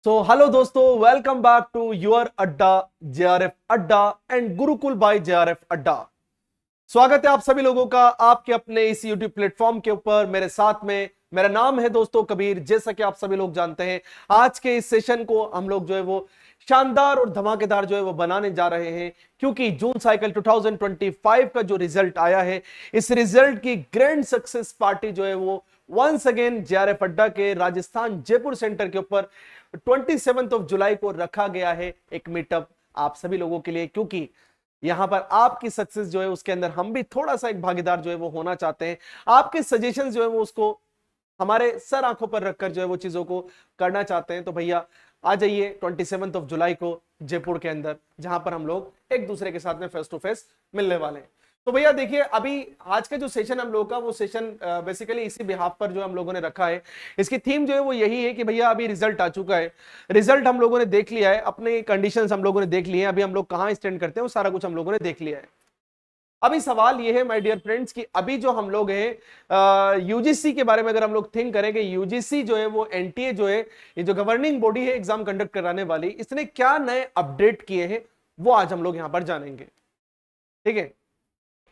Hello दोस्तों, welcome back to your अड्डा JRF अड्डा एंड गुरुकुल बाय जेआरएफ अड्डा। स्वागत है आप सभी लोगों का आपके अपने इस यूट्यूब प्लेटफॉर्म के ऊपर। मेरे साथ में मेरा नाम है दोस्तों कबीर। जैसा कि आप सभी लोग जानते हैं, आज के इस सेशन को हम लोग जो है वो शानदार और धमाकेदार जो है वो बनाने जा रहे हैं, क्योंकि जून साइकिल 2025 का जो रिजल्ट आया है, इस रिजल्ट की ग्रैंड सक्सेस पार्टी जो है वो वंस अगेन जेआरएफ अड्डा के राजस्थान जयपुर सेंटर के ऊपर 27 जुलाई को रखा गया है। एक मीटअप आप सभी लोगों के लिए, क्योंकि यहां पर आपकी सक्सेस जो है उसके अंदर हम भी थोड़ा सा एक भागीदार जो है वो होना चाहते हैं। आपके सजेशन जो है वो उसको हमारे सर आंखों पर रखकर जो है वो चीजों को करना चाहते हैं। तो भैया आ जाइए 27 जुलाई को जयपुर के अंदर, जहां पर हम लोग एक दूसरे के साथ में फेस टू फेस मिलने वाले हैं। तो भैया देखिए, अभी आज का जो सेशन हम लोग का वो सेशन बेसिकली इसी बिहाफ पर जो हम लोगों ने रखा है। इसकी थीम जो है वो यही है कि भैया अभी रिजल्ट आ चुका है, रिजल्ट हम लोगों ने देख लिया है, अपने कंडीशंस हम लोगों ने देख लिए हैं, अभी हम लोग कहां स्टैंड करते हैं वो सारा कुछ हम लोगों ने देख लिया है। अभी सवाल ये है माय डियर फ्रेंड्स कि अभी जो हम लोग हैं यूजीसी के बारे में अगर हम लोग थिंक करेंगे, यूजीसी जो है वो एनटीए जो है, ये जो गवर्निंग बॉडी है एग्जाम कंडक्ट कराने वाली, इसने क्या नए अपडेट किए हैं वो आज हम लोग यहां पर जानेंगे। ठीक है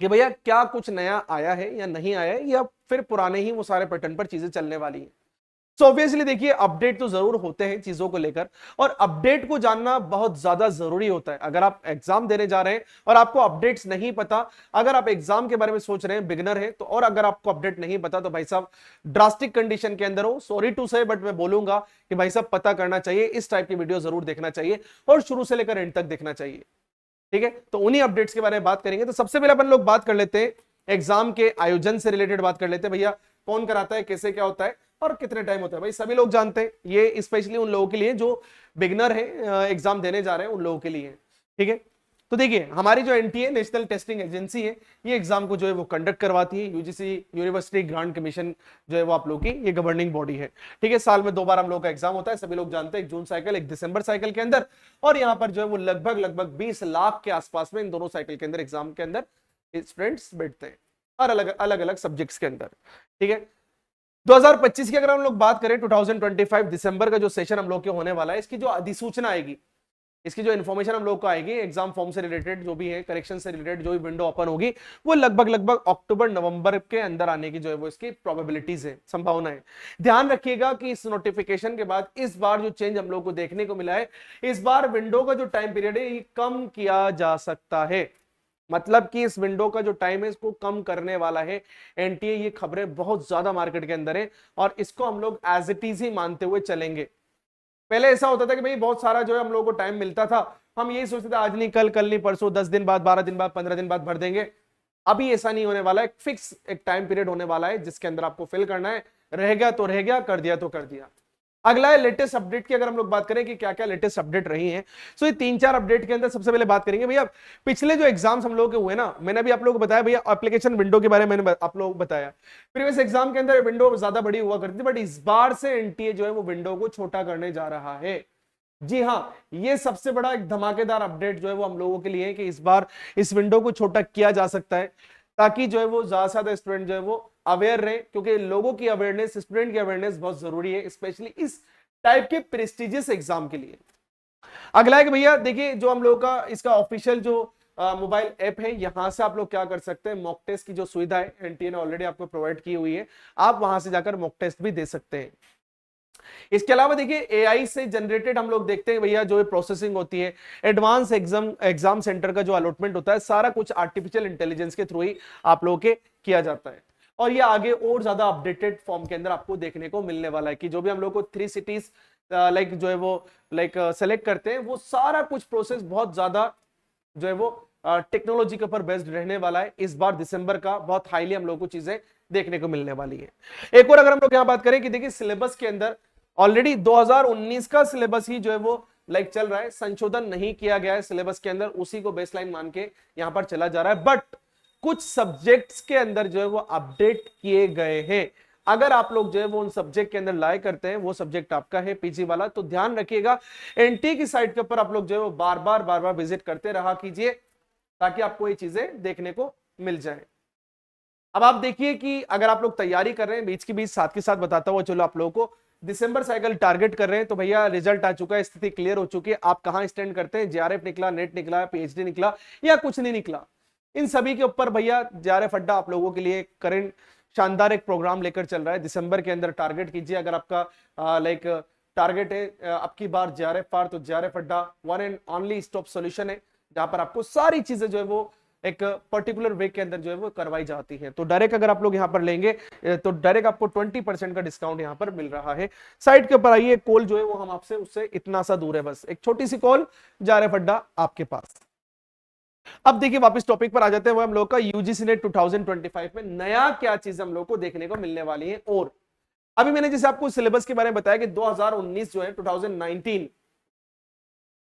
कि भैया क्या कुछ नया आया है या नहीं आया है, या फिर पुराने ही वो सारे पैटर्न पर चीजें चलने वाली हैं। सो ऑब्वियसली देखिए, अपडेट तो जरूर होते हैं चीजों को लेकर, और अपडेट को जानना बहुत ज्यादा जरूरी होता है। अगर आप एग्जाम देने जा रहे हैं और आपको अपडेट्स नहीं पता, अगर आप एग्जाम के बारे में सोच रहे हैं, बिगनर है तो, और अगर आपको अपडेट नहीं पता तो भाई साहब ड्रास्टिक कंडीशन के अंदर हो, सॉरी टू से, बट मैं बोलूंगा कि भाई साहब पता करना चाहिए, इस टाइप की वीडियो जरूर देखना चाहिए और शुरू से लेकर एंड तक देखना चाहिए। ठीक है, तो उन्हीं अपडेट्स के बारे में बात करेंगे। तो सबसे पहले अपन लोग बात कर लेते हैं एग्जाम के आयोजन से रिलेटेड बात कर लेते हैं। भैया कौन कराता है, कैसे क्या होता है और कितने टाइम होता है, भाई सभी लोग जानते हैं। ये स्पेशली उन लोगों के लिए जो बिगनर है, एग्जाम देने जा रहे हैं, उन लोगों के लिए। ठीक है, तो देखिए हमारी जो एनटीए नेशनल टेस्टिंग एजेंसी है, ये एग्जाम को जो है वो कंडक्ट करवाती है। यूजीसी यूनिवर्सिटी ग्रांट कमीशन जो है वो आप लोग की ये गवर्निंग बॉडी है। ठीक है, साल में 2 बार हम लोग का एग्जाम होता है, सभी लोग जानते हैं, एक जून साइकिल एक दिसंबर साइकिल के अंदर। और यहाँ पर जो है वो लगभग लगभग 20 लाख के आसपास में इन दोनों साइकिल के अंदर एग्जाम के अंदर स्टूडेंट्स बैठते हैं, और अलग अलग अलग सब्जेक्ट्स के अंदर। ठीक है, 2025 की अगर हम लोग बात करें, 2025 दिसंबर का जो सेशन हम लोग के होने वाला है, इसकी जो अधिसूचना आएगी, इसकी जो इन्फॉर्मेशन हम लोग को आएगी एग्जाम फॉर्म से रिलेटेड, जो भी है करेक्शन से रिलेटेड जो भी विंडो ओपन होगी, वो लगभग लगभग अक्टूबर नवंबर के अंदर आने की जो है वो इसकी प्रोबेबिलिटीज है, संभावना है। ध्यान रखिएगा कि इस नोटिफिकेशन के बाद इस बार जो चेंज हम लोग को देखने को मिला है, इस बार विंडो का जो टाइम पीरियड है ये कम किया जा सकता है। मतलब कि इस विंडो का जो टाइम है इसको कम करने वाला है एनटीए। ये खबरें बहुत ज्यादा मार्केट के अंदर है और इसको हम लोग एज इट इज ही मानते हुए चलेंगे। पहले ऐसा होता था कि भाई बहुत सारा जो है हम लोगों को टाइम मिलता था, हम यही सोचते थे आज नहीं कल, कल नहीं परसों, 10 दिन बाद, 12 दिन बाद, 15 दिन बाद भर देंगे। अभी ऐसा नहीं होने वाला है, फिक्स एक टाइम पीरियड होने वाला है जिसके अंदर आपको फिल करना है। रह गया तो रह गया, कर दिया तो कर दिया। अगला है लेटेस्ट अपडेट की। अगर हम लोग बात करें कि क्या क्या लेटेस्ट अपडेट रही है, सो ये 3-4 अपडेट के अंदर सबसे पहले बात करेंगे भैया पिछले जो एग्जाम्स हम लोग के हुए ना, मैंने अभी आप लोगों को बताया भैया एप्लीकेशन विंडो के बारे में, मैंने आप लोगों को बताया प्रीवियस एग्जाम के अंदर विंडो ज्यादा बड़ी हुआ करती थी, बट इस बार से एनटीए जो है वो विंडो को छोटा करने जा रहा है। जी हाँ, ये सबसे बड़ा एक धमाकेदार अपडेट जो है वो हम लोगों के लिए है कि इस बार इस विंडो को छोटा किया जा सकता है, ताकि जो है वो ज्यादा से ज्यादा स्टूडेंट जो है वो अवेयर रहे, क्योंकि लोगों की अवेयरनेस, स्टूडेंट की अवेयरनेस बहुत जरूरी है, स्पेशली इस टाइप के प्रेस्टिजियस एग्जाम के लिए। अगला है कि भैया देखिए, जो हम लोग का इसका ऑफिशियल जो मोबाइल ऐप है, यहां से आप लोग क्या कर सकते हैं, मॉक टेस्ट की जो सुविधा है एनटीए ने ऑलरेडी आपको प्रोवाइड की हुई है, आप वहां से जाकर मॉक टेस्ट भी दे सकते हैं। इसके अलावा देखिए एआई से जनरेटेड हम लोग देखते हैं भैया जो प्रोसेसिंग होती है, एडवांस एग्जाम सेंटर का जो अलॉटमेंट होता है, सारा कुछ आर्टिफिशियल इंटेलिजेंस के थ्रू ही आप लोगों के किया जाता है। और ये आगे और ज्यादा अपडेटेड फॉर्म के अंदर आपको देखने को मिलने वाला है कि जो भी हम लोग को 3 सिटीज लाइक जो है वो लाइक सेलेक्ट करते हैं, वो सारा कुछ प्रोसेस बहुत ज्यादा जो है वो टेक्नोलॉजी के ऊपर बेस्ड रहने वाला है। इस बार दिसंबर का बहुत हाईली हम लोग को चीजें देखने को मिलने वाली है। एक और अगर हम लोग यहां बात करें कि देखिए सिलेबस के अंदर ऑलरेडी 2019 का सिलेबस ही जो है वो लाइक चल रहा है, संशोधन नहीं किया गया है सिलेबस के अंदर, उसी को बेसलाइन मान के यहां पर चला जा रहा है। बट कुछ सब्जेक्ट्स के अंदर जो है वो अपडेट किए गए हैं। अगर आप लोग जो है वो उन सब्जेक्ट के अंदर लाए करते हैं, वो सब्जेक्ट आपका है पीजी वाला, तो ध्यान रखिएगा एनटी की साइट के ऊपर आप लोग जो है वो बार बार विजिट करते रहा कीजिए, ताकि आपको ये चीजें देखने को मिल जाए। अब आप देखिए कि अगर आप लोग तैयारी कर रहे हैं, बीच की बीच साथ के साथ बताता हुआ चलो आप लोगों को दिसंबर साइकिल टारगेट कर रहे हैं तो भैया रिजल्ट आ चुका है, स्थिति क्लियर हो चुकी है, आप कहां स्टैंड करते हैं, जेआरएफ निकला, नेट निकला, पीएचडी निकला या कुछ नहीं निकला, इन सभी के ऊपर भैया जेआरएफ अड्डा आप लोगों के लिए करंट शानदार एक प्रोग्राम लेकर चल रहा है। दिसंबर के अंदर टारगेट कीजिए, अगर आपका लाइक टारगेट है आपकी बार जेआरएफ पार, तो जेआरएफ अड्डा one and only stop solution है, जहां पर आपको सारी चीजें जो है वो एक पर्टिकुलर वे के अंदर जो है वो करवाई जाती है। तो डायरेक्ट अगर आप लोग यहां पर लेंगे तो डायरेक्ट आपको 20% का डिस्काउंट यहां पर मिल रहा है। साइट के ऊपर आइए, कॉल जो है वो हम आपसे उससे इतना सा दूर है, बस एक छोटी सी कॉल, जेआरएफ अड्डा आपके पास। अब देखिए वापस टॉपिक पर आ जाते हैं, वो हम लोग का यूजीसी नेट 2025 में नया क्या चीज हम लोग को देखने को मिलने वाली है। और अभी मैंने जैसे आपको सिलेबस के बारे में बताया कि 2019 जो है 2019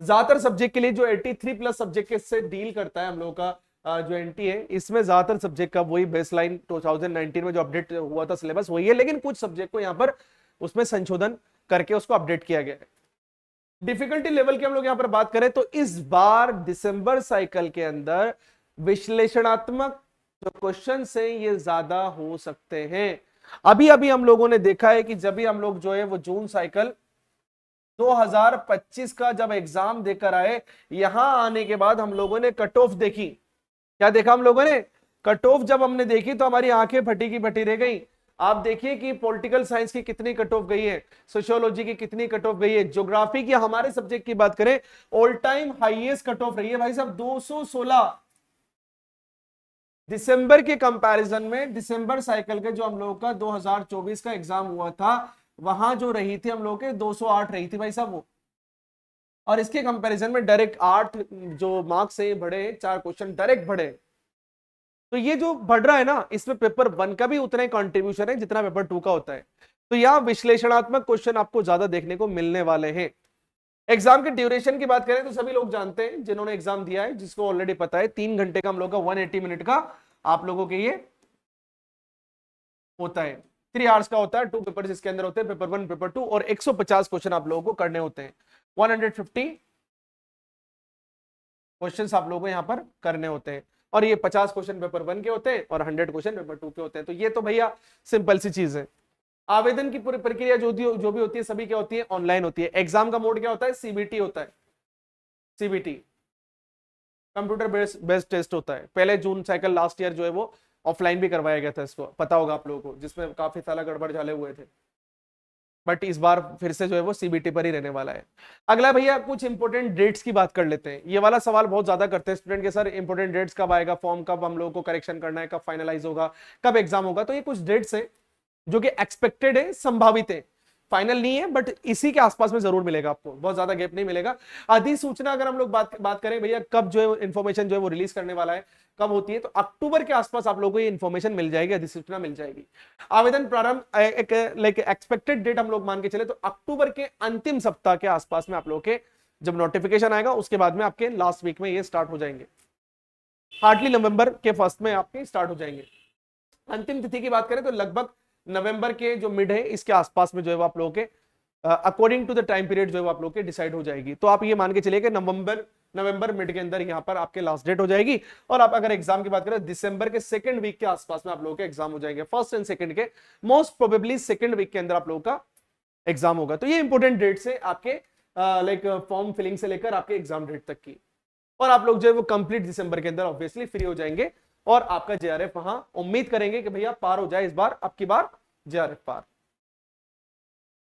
ज्यादातर सब्जेक्ट के लिए जो 83 प्लस सब्जेक्ट से डील करता है हम लोग का जो एनटी है, इसमें ज्यादातर सब्जेक्ट का वही बेसलाइन 2019 में जो अपडेट हुआ था सिलेबस वही है, लेकिन कुछ सब्जेक्ट को यहां पर उसमें संशोधन करके उसको अपडेट किया गया है। डिफिकल्टी लेवल की हम लोग यहां पर बात करें तो इस बार दिसंबर साइकिल के अंदर विश्लेषणात्मक जो क्वेश्चन है ये ज्यादा हो सकते हैं। अभी अभी हम लोगों ने देखा है कि जब भी हम लोग जो है वो जून साइकिल 2025 का जब एग्जाम देकर आए, यहां आने के बाद हम लोगों ने कट ऑफ देखी। क्या देखा हम लोगों ने? कट ऑफ जब हमने देखी तो हमारी आंखें फटी की फटी रह गई। आप देखिए कि पॉलिटिकल साइंस की कितनी कट ऑफ गई है, सोशियोलॉजी की कितनी कट ऑफ गई है, ज्योग्राफी की हमारे सब्जेक्ट की बात करें all time highest cut off रही है भाई साहब 216। दिसंबर के कंपैरिजन में दिसंबर साइकिल के जो हम लोगों का 2024 का एग्जाम हुआ था वहां जो रही थी हम लोग के 208 रही थी भाई साहब वो, और इसके कंपैरिजन में डायरेक्ट 8 जो मार्क्स है बढ़े, 4 क्वेश्चन डायरेक्ट बढ़े। तो ये जो बढ़ रहा है ना, इसमें पेपर 1 का भी उतना ही कंट्रीब्यूशन है जितना पेपर 2 का होता है। तो यहां विश्लेषणात्मक क्वेश्चन आपको ज्यादा देखने को मिलने वाले हैं। एग्जाम के ड्यूरेशन की बात करें तो सभी लोग जानते हैं जिन्होंने एग्जाम दिया है, जिसको ऑलरेडी पता है 3 घंटे का हम लोग का 180 मिनट का आप लोगों के ये होता है, 3 आवर्स का होता है। 2 पेपर इसके अंदर होते हैं, पेपर 1 पेपर 2, और 150 क्वेश्चन आप लोगों को करने होते हैं। 150 क्वेश्चंस आप लोगों को यहां पर करने होते हैं, और ये 50 क्वेश्चन पेपर 1 के होते हैं और 100 क्वेश्चन पेपर 2 के होते हैं। तो ये तो भैया सिंपल सी चीज है। आवेदन की पूरी प्रक्रिया जो भी होती है सभी क्या होती है, ऑनलाइन होती है। एग्जाम का मोड क्या होता है, सीबीटी होता है। सीबीटी कंप्यूटर बेस्ड टेस्ट होता है। पहले जून साइकिल लास्ट ईयर जो है वो ऑफलाइन भी करवाया गया था, इसको पता होगा आप लोगों को, जिसमें काफी सारा गड़बड़ झाले हुए थे, बट इस बार फिर से जो है वो सीबीटी पर ही रहने वाला है। अगला भैया कुछ इंपोर्टेंट डेट्स की बात कर लेते हैं। ये वाला सवाल बहुत ज्यादा करते हैं स्टूडेंट के, सर इंपोर्टेंट डेट्स कब आएगा, फॉर्म कब हम लोगों को करेक्शन करना है, कब फाइनलाइज होगा, कब एग्जाम होगा। तो ये कुछ डेट्स है जो कि एक्सपेक्टेड है, संभावित है, फाइनल नहीं है, बट इसी के आसपास में जरूर मिलेगा आपको, बहुत ज्यादा गैप नहीं मिलेगा। अधिसूचना अगर हम लोग बात करें भैया कब जो है इन्फॉर्मेशन जो है वो रिलीज करने वाला है, कब होती है, तो अक्टूबर के आसपास आप लोगों को ये इन्फॉर्मेशन मिल जाएगी, अधिसूचना मिल जाएगी। आवेदन प्रारंभ एक लाइक एक्सपेक्टेड डेट हम लोग मान के चले तो अक्टूबर के अंतिम सप्ताह के आसपास में आप लोगों के जब नोटिफिकेशन आएगा उसके बाद में आपके लास्ट वीक में ये स्टार्ट हो जाएंगे, हार्डली नवंबर के फर्स्ट में आपके स्टार्ट हो जाएंगे। अंतिम तिथि की बात करें तो लगभग नवंबर के जो मिड है इसके आसपास में जो है वो आप लोगों के according to the time period जो है वो आप लोगों के डिसाइड हो जाएगी। तो आप ये मान के चलिए कि नवंबर मिड के अंदर यहाँ पर आपके लास्ट डेट हो जाएगी। और आप अगर एग्जाम की बात करें दिसंबर के सेकंड वीक के आसपास में आप लोगों के एग्जाम हो जाएंगे, फर्स्ट एंड सेकंड के, मोस्ट प्रोबेबली सेकंड वीक के अंदर आप लोगों का एग्जाम होगा। तो ये इंपॉर्टेंट डेट्स है आपके लाइक फॉर्म फिलिंग से लेकर आपके एग्जाम डेट तक की। और आप लोग जो है वो कंप्लीट दिसंबर के अंदर ऑब्वियसली फ्री हो जाएंगे और आपका जेआरएफ वहां उम्मीद करेंगे कि भैया पार हो जाए इस बार, अब की बार जेआरएफ पार।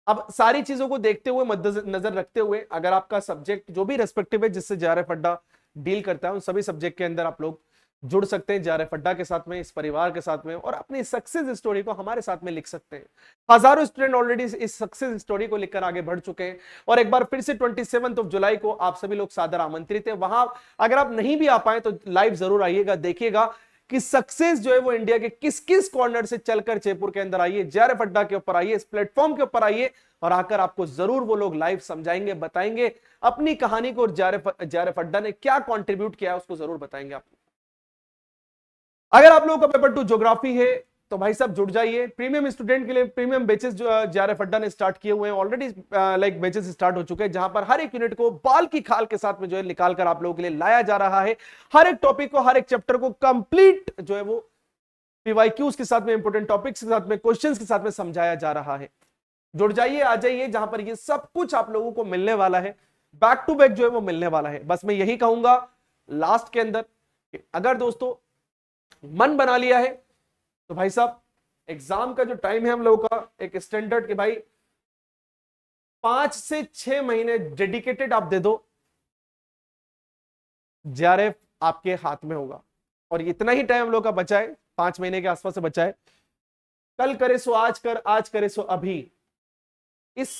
अब सारी चीजों को देखते हुए मद्देनजर रखते हुए अगर आपका सब्जेक्ट जो भी रेस्पेक्टिव है जिससे जेआरएफ अड्डा डील करता है उन सभी सब्जेक्ट के अंदर आप लोग जुड़ सकते हैं जेआरएफ अड्डा के साथ में, इस परिवार के साथ में, और अपनी सक्सेस स्टोरी को हमारे साथ में लिख सकते हैं। हजारों स्टूडेंट ऑलरेडी इस सक्सेस स्टोरी को लिखकर आगे बढ़ चुके हैं। और एक बार फिर से 27 जुलाई को आप सभी लोग सादर आमंत्रित हैं। वहां अगर आप नहीं भी आ पाए तो लाइव जरूर आइएगा, देखिएगा कि सक्सेस जो है वो इंडिया के किस किस कॉर्नर से चलकर जयपुर के अंदर आइए, जेआरएफ अड्डा के ऊपर आइए, इस प्लेटफॉर्म के ऊपर आइए, और आकर आपको जरूर वो लोग लाइव समझाएंगे, बताएंगे अपनी कहानी को, और जेआरएफ अड्डा ने क्या कंट्रीब्यूट किया है उसको जरूर बताएंगे आपको। अगर आप लोगों का पेपर 2 ज्योग्राफी है तो भाई साहब जुड़ जाइए। प्रीमियम स्टूडेंट के लिए प्रीमियम बैचेस जो जेआरएफ अड्डा ने स्टार्ट किए हुए हैं, ऑलरेडी लाइक बैचेस स्टार्ट हो चुके हैं, जहां पर हर एक यूनिट को बाल की खाल के साथ में जो है निकाल कर आप लोगों के लिए लाया जा रहा है। हर एक टॉपिक को, हर एक चैप्टर को कंप्लीट जो है वो पीवाईक्यूज के साथ में, इंपोर्टेंट टॉपिक्स के साथ में, क्वेश्चंस के साथ में समझाया जा रहा है। जुड़ जाइए, आ जाइए, जहां पर ये सब कुछ आप लोगों को मिलने वाला है, बैक टू बैक जो है वो मिलने वाला है। बस मैं यही कहूंगा लास्ट के अंदर कि अगर दोस्तों मन बना लिया है तो भाई साहब एग्जाम का जो टाइम है हम लोगों का एक स्टैंडर्ड के भाई 5 से 6 महीने डेडिकेटेड आप दे दो, जेआरएफ आपके हाथ में होगा। और इतना ही टाइम हम लोग का बचा है, 5 महीने के आसपास से बचा है। कल करे सो आज कर, आज करे सो अभी, इस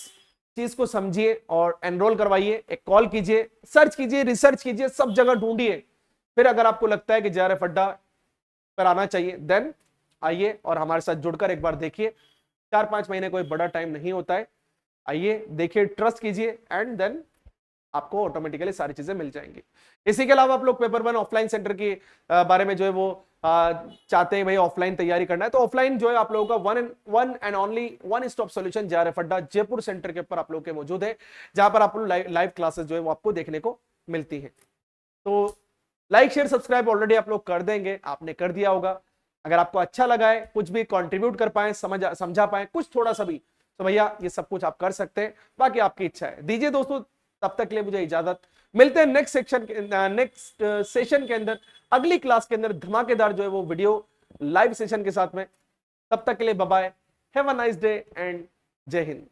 चीज को समझिए और एनरोल करवाइए। एक कॉल कीजिए, सर्च कीजिए, रिसर्च कीजिए, सब जगह ढूंढिए। फिर अगर आपको लगता है कि जेआरएफ अड्डा पर आना चाहिए, देन आइए और हमारे साथ जुड़कर एक बार देखिए। 4-5 महीने कोई बड़ा टाइम नहीं होता है। आइए देखिए, ट्रस्ट कीजिए एंड देन आपको ऑटोमेटिकली सारी चीजें मिल जाएंगी। इसी के अलावा आप लोग पेपर 1 ऑफलाइन सेंटर के बारे में जो है वो चाहते हैं भाई ऑफलाइन तैयारी करना है, तो ऑफलाइन जो है आप लोगों का one and only one stop solution JRF अड्डा जयपुर सेंटर के ऊपर आप लोगों के मौजूद है, जहां पर आप लोग लाइव क्लासेस जो है वो आपको देखने को मिलती है। तो लाइक शेयर सब्सक्राइब ऑलरेडी आप लोग कर देंगे, आपने कर दिया होगा। अगर आपको अच्छा लगा है, कुछ भी कंट्रीब्यूट कर पाए, समझा पाए कुछ थोड़ा सा भी, तो भैया ये सब कुछ आप कर सकते हैं, बाकी आपकी इच्छा है। दीजिए दोस्तों तब तक के लिए मुझे इजाजत, मिलते हैं नेक्स्ट सेशन के अंदर, अगली क्लास के अंदर धमाकेदार जो है वो वीडियो लाइव सेशन के साथ में। तब तक के लिए bye bye, have a nice day and Jai Hind.